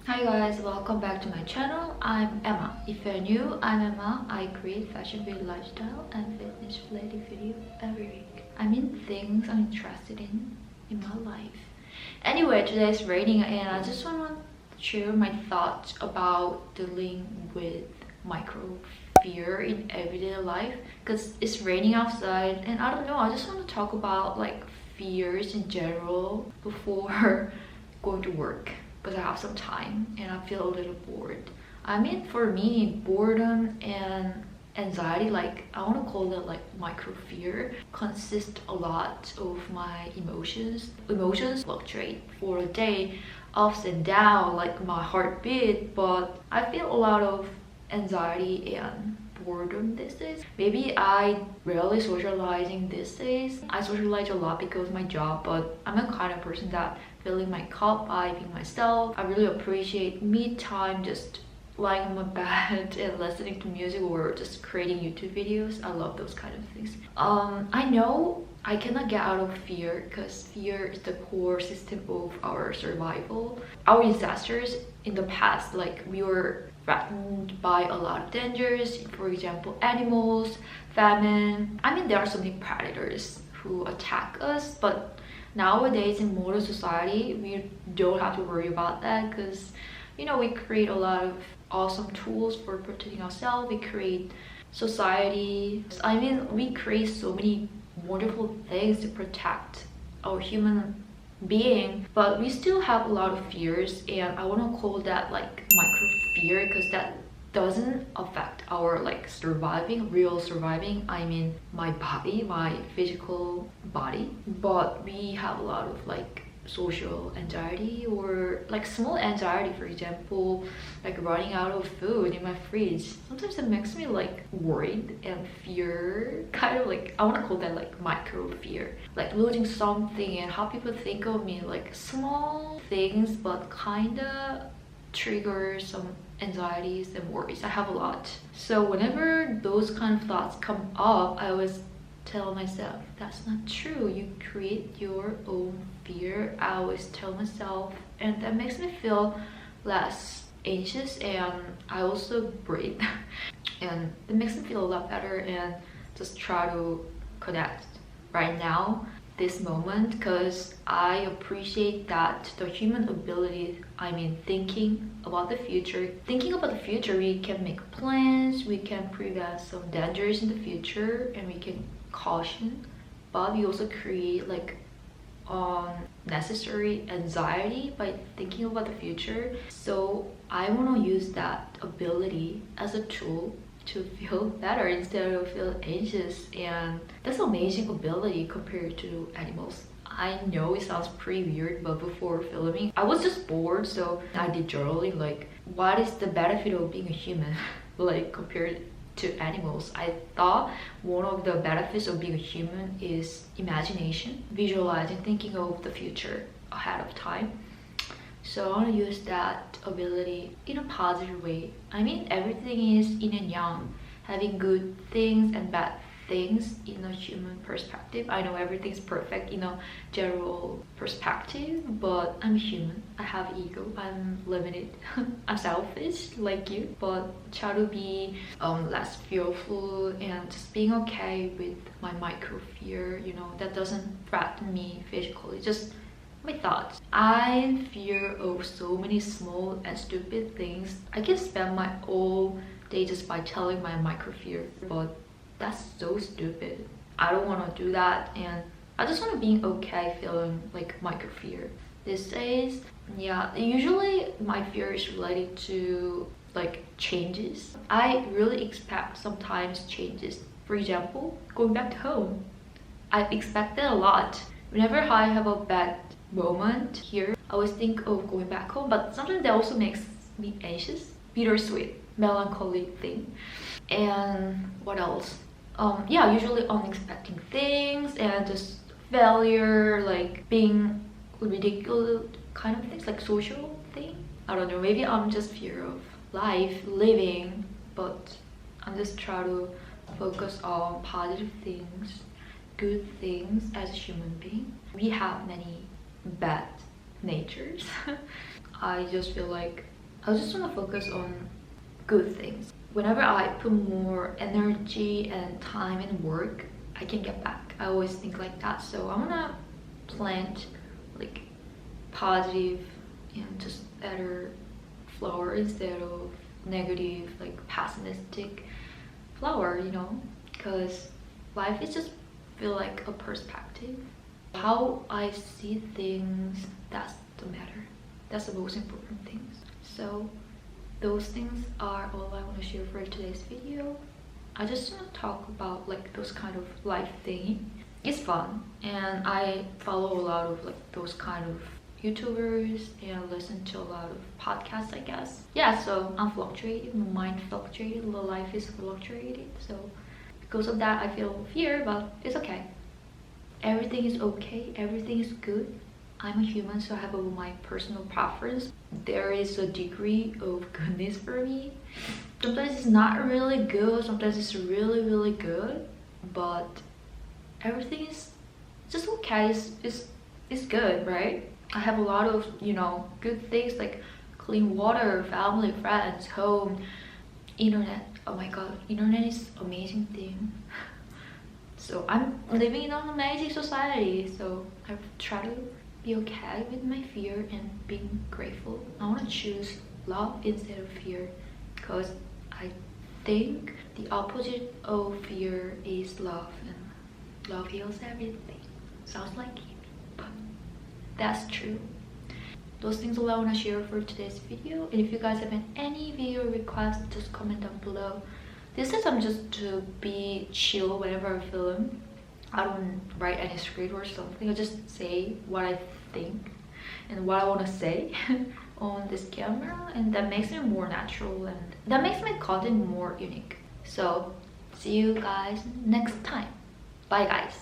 Hi guys, welcome back to my channel. I'm Emma. If you're new, I'm Emma. I create fashion-based lifestyle and fitness-related video every week. I mean things I'm interested in my life. Anyway, today it's raining and I just want to share my thoughts about dealing with micro fear in everyday life because it's raining outside and I don't know, I just want to talk about like fears in general before going to work because I have some time and I feel a little bored. I mean, for me, boredom and anxiety, like I want to call that like micro fear, consist a lot of my emotions. Emotions fluctuate for a day, ups and down, like my heartbeat, but I feel a lot of anxiety and boredom these days. Maybe I rarely socializing these days. I socialize a lot because of my job, but I'm the kind of person that filling my cup by being myself. I really appreciate me time, just lying on my bed and listening to music or just creating YouTube videos. I love those kind of things. I know I cannot get out of fear because fear is the core system of our survival. Our ancestors in the past, like we were threatened by a lot of dangers, for example animals, famine. I mean there are so many predators who attack us, but nowadays in modern society we don't have to worry about that because you know we create a lot of awesome tools for protecting ourselves. We create society, I mean we create so many wonderful things to protect our human being, but we still have a lot of fears and I want to call that like micro fear because that doesn't affect our like real surviving. I mean my body, my physical body, but we have a lot of like social anxiety or like small anxiety, for example like running out of food in my fridge. Sometimes it makes me like worried and fear, kind of like I want to call that like micro fear, like losing something and how people think of me, like small things but kind of trigger some anxieties and worries. I have a lot, so whenever those kind of thoughts come up I always tell myself that's not true, you create your own fear. I always tell myself, and that makes me feel less anxious and I also breathe and it makes me feel a lot better and just try to connect right now, this moment, because I appreciate that the human ability, I mean thinking about the future, we can make plans, we can prevent some dangers in the future and we can caution, but we also create like necessary anxiety by thinking about the future. So I want to use that ability as a tool to feel better instead of feel anxious, and that's an amazing ability compared to animals. I know it sounds pretty weird, but before filming I was just bored, so I did journaling like what is the benefit of being a human like compared to animals. I thought one of the benefits of being a human is imagination, visualizing, thinking of the future ahead of time. So I want to use that ability in a positive way. I mean everything is yin and yang, having good things and bad things in a human perspective. I know everything's perfect in a general perspective, but I'm human, I have ego, I'm limited I'm selfish like you, but try to be less fearful and just being okay with my micro fear, you know, that doesn't threaten me physically, just my thoughts. I fear of so many small and stupid things. I can spend my whole day just by telling my micro fear, but that's so stupid. I don't want to do that and I just want to be okay feeling like micro fear these days. Yeah, usually my fear is related to like changes. I really expect sometimes changes. For example, going back to home, I expect that a lot. Whenever I have a bad moment here I always think of going back home, but sometimes that also makes me anxious, bittersweet, melancholy thing. And what else? Yeah, usually unexpected things and just failure, like being ridiculous kind of things, like social thing. I don't know, maybe I'm just fear of life, living, but I'm just trying to focus on positive things, good things as a human being. We have many bad natures I just feel like I just want to focus on good things. Whenever I put more energy and time and work, I can get back. I always think like that. So I want to plant like positive and just better flower instead of negative, like pessimistic flower, you know, because life is just feel like a perspective. How I see things, that's the matter. That's the most important things. So those things are all I want to share for today's video. I just want to talk about like those kind of life thing. It's fun, and I follow a lot of like those kind of YouTubers and listen to a lot of podcasts, I guess. Yeah, so I'm fluctuating, my mind fluctuated, the life is fluctuating. So because of that, I feel fear, but it's okay. Everything is okay, everything is good. I'm a human, so I have my personal preference. There is a degree of goodness for me. Sometimes it's not really good, sometimes it's really, really good, but everything is just okay. It's good, right? I have a lot of, you know, good things like clean water, family, friends, home, internet. Oh my god, internet is amazing thing. So I'm living in an amazing society, so I try to be okay with my fear and being grateful. I want to choose love instead of fear, because I think the opposite of fear is love, and love heals everything. Sounds like it, but that's true. Those things all I want to share for today's video, and if you guys have any video requests, just comment down below. This is just to be chill whenever I film. I don't write any script or something. I just say what I think and what I want to say on this camera, and that makes it more natural and that makes my content more unique. So see you guys next time. Bye guys.